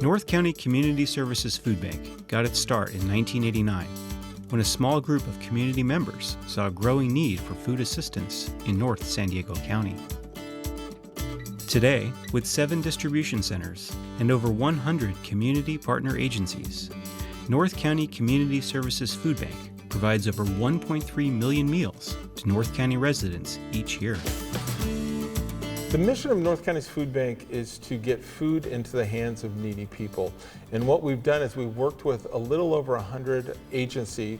North County Community Services Food Bank got its start in 1989 when a small group of community members saw a growing need for food assistance in North San Diego County. Today, with 7 distribution centers and over 100 community partner agencies, North County Community Services Food Bank provides over 1.3 million meals to North County residents each year. The mission of North County's Food Bank is to get food into the hands of needy people. And what we've done is we've worked with a little over 100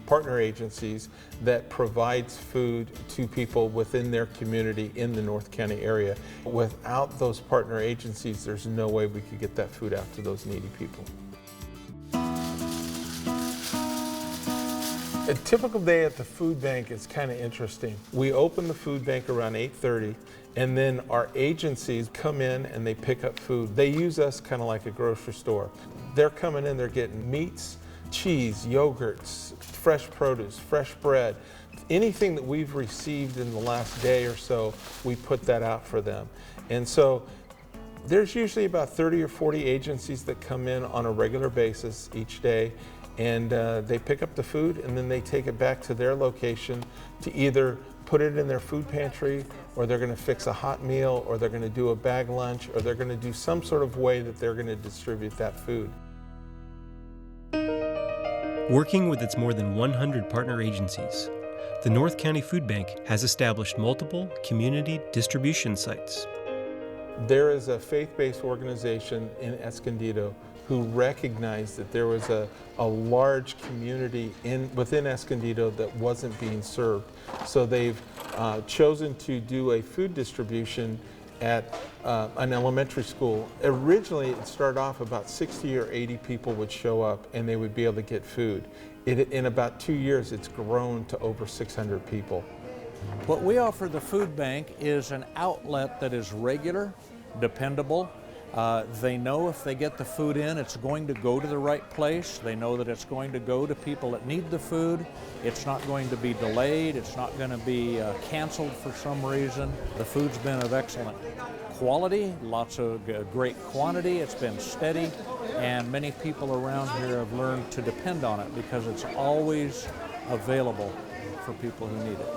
partner agencies that provides food to people within their community in the North County area. Without those partner agencies, there's no way we could get that food out to those needy people. A typical day at the food bank is kind of interesting. We open the food bank around 8:30, and then our agencies come in and they pick up food. They use us kind of like a grocery store. They're coming in, they're getting meats, cheese, yogurts, fresh produce, fresh bread. Anything that we've received in the last day or so, we put that out for them. And so there's usually about 30 or 40 agencies that come in on a regular basis each day. And they pick up the food and then they take it back to their location to either put it in their food pantry, or they're going to fix a hot meal, or they're going to do a bag lunch, or they're going to do some sort of way that they're going to distribute that food. Working with its more than 100 partner agencies, the North County Food Bank has established multiple community distribution sites. There is a faith-based organization in Escondido who recognized that there was a large community within Escondido that wasn't being served. So they've chosen to do a food distribution at an elementary school. Originally, it started off about 60 or 80 people would show up and they would be able to get food. In about 2 years, it's grown to over 600 people. What we offer the food bank is an outlet that is regular, dependable. They know if they get the food in, it's going to go to the right place. They know that it's going to go to people that need the food. It's not going to be delayed. It's not going to be canceled for some reason. The food's been of excellent quality, lots of great quantity. It's been steady, and many people around here have learned to depend on it because it's always available for people who need it.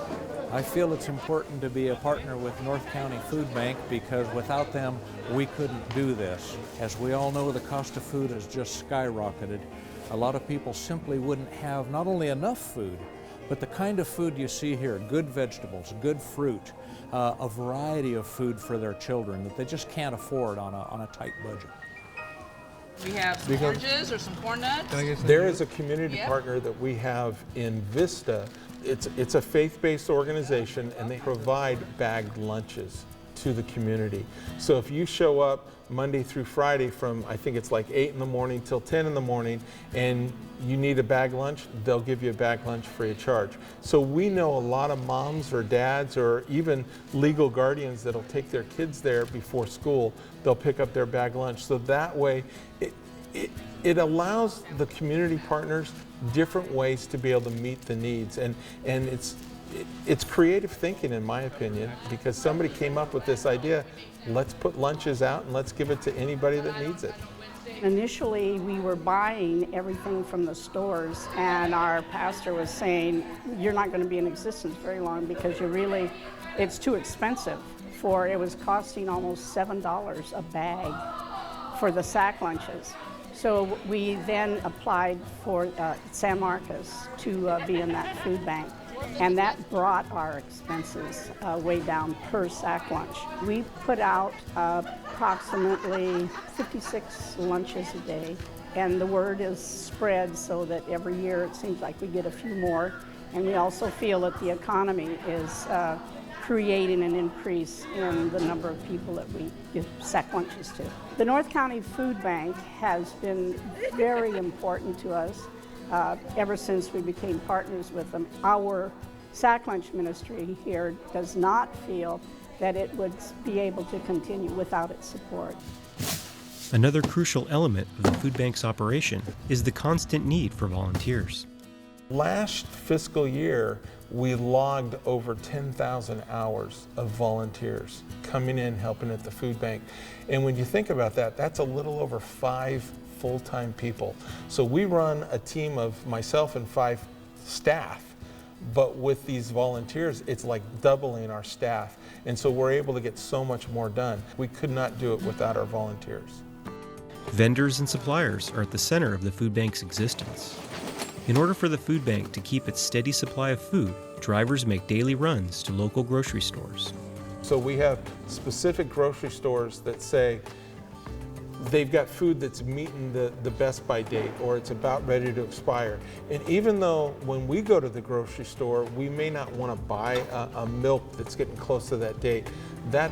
I feel it's important to be a partner with North County Food Bank because without them, we couldn't do this. As we all know, the cost of food has just skyrocketed. A lot of people simply wouldn't have not only enough food, but the kind of food you see here, good vegetables, good fruit, a variety of food for their children that they just can't afford on a tight budget. We have some oranges or some corn nuts. There is a community partner that we have in Vista. It's a faith-based organization, and they provide bagged lunches to the community. So if you show up Monday through Friday from, I think it's like 8 in the morning till 10 in the morning, and you need a bag lunch, they'll give you a bag lunch free of charge. So we know a lot of moms or dads or even legal guardians that'll take their kids there before school. They'll pick up their bag lunch. So that way, it allows the community partners different ways to be able to meet the needs. And it's creative thinking, in my opinion, because somebody came up with this idea, let's put lunches out and let's give it to anybody that needs it. Initially, we were buying everything from the stores, and our pastor was saying, you're not going to be in existence very long because it's too expensive. It was costing almost $7 a bag for the sack lunches. So we then applied for San Marcos to be in that food bank, and that brought our expenses way down per sack lunch. We put out approximately 56 lunches a day, and the word is spread so that every year it seems like we get a few more, and we also feel that the economy is creating an increase in the number of people that we give sack lunches to. The North County Food Bank has been very important to us ever since we became partners with them. Our sack lunch ministry here does not feel that it would be able to continue without its support. Another crucial element of the food bank's operation is the constant need for volunteers. Last fiscal year, we logged over 10,000 hours of volunteers coming in, helping at the food bank. And when you think about that, that's a little over 5 full-time people. So we run a team of myself and 5 staff, but with these volunteers, it's like doubling our staff. And so we're able to get so much more done. We could not do it without our volunteers. Vendors and suppliers are at the center of the food bank's existence. In order for the food bank to keep its steady supply of food, drivers make daily runs to local grocery stores. So we have specific grocery stores that say they've got food that's meeting the best by date, or it's about ready to expire. And even though when we go to the grocery store, we may not want to buy a milk that's getting close to that date, that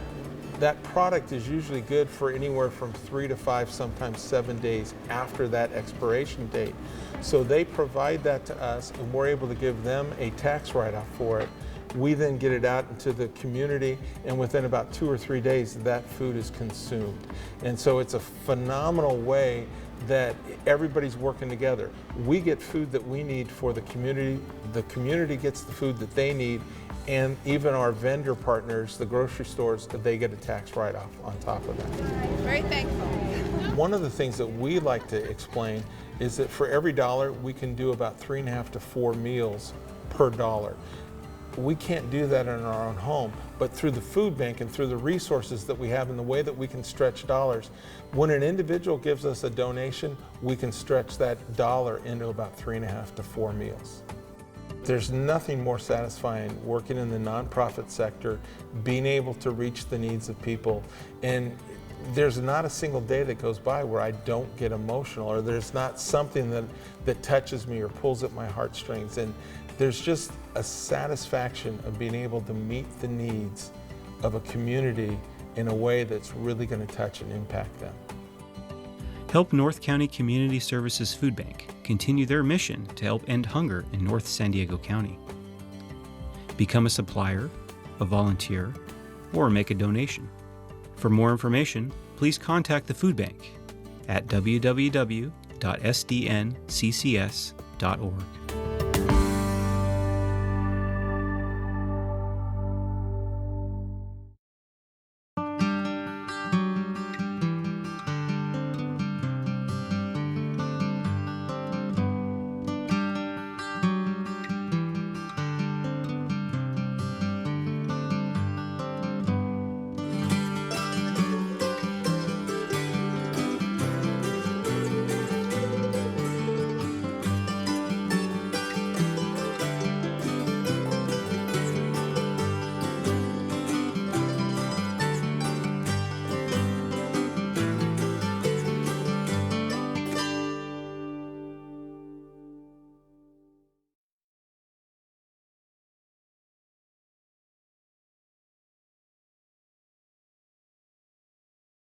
product is usually good for anywhere from 3 to 5, sometimes 7 days after that expiration date. So they provide that to us, and we're able to give them a tax write-off for it. We then get it out into the community, and within about 2 or 3 days, that food is consumed. And so it's a phenomenal way that everybody's working together. We get food that we need for the community gets the food that they need, and even our vendor partners, the grocery stores, they get a tax write-off on top of that. Very thankful. One of the things that we like to explain is that for every dollar, we can do about 3.5 to 4 meals per dollar. We can't do that in our own home, but through the food bank and through the resources that we have and the way that we can stretch dollars, when an individual gives us a donation, we can stretch that dollar into about 3.5 to 4 meals. There's nothing more satisfying working in the nonprofit sector, being able to reach the needs of people. And there's not a single day that goes by where I don't get emotional, or there's not something that touches me or pulls at my heartstrings. And there's just a satisfaction of being able to meet the needs of a community in a way that's really going to touch and impact them. Help North County Community Services Food Bank continue their mission to help end hunger in North San Diego County. Become a supplier, a volunteer, or make a donation. For more information, please contact the food bank at www.sdnccs.org.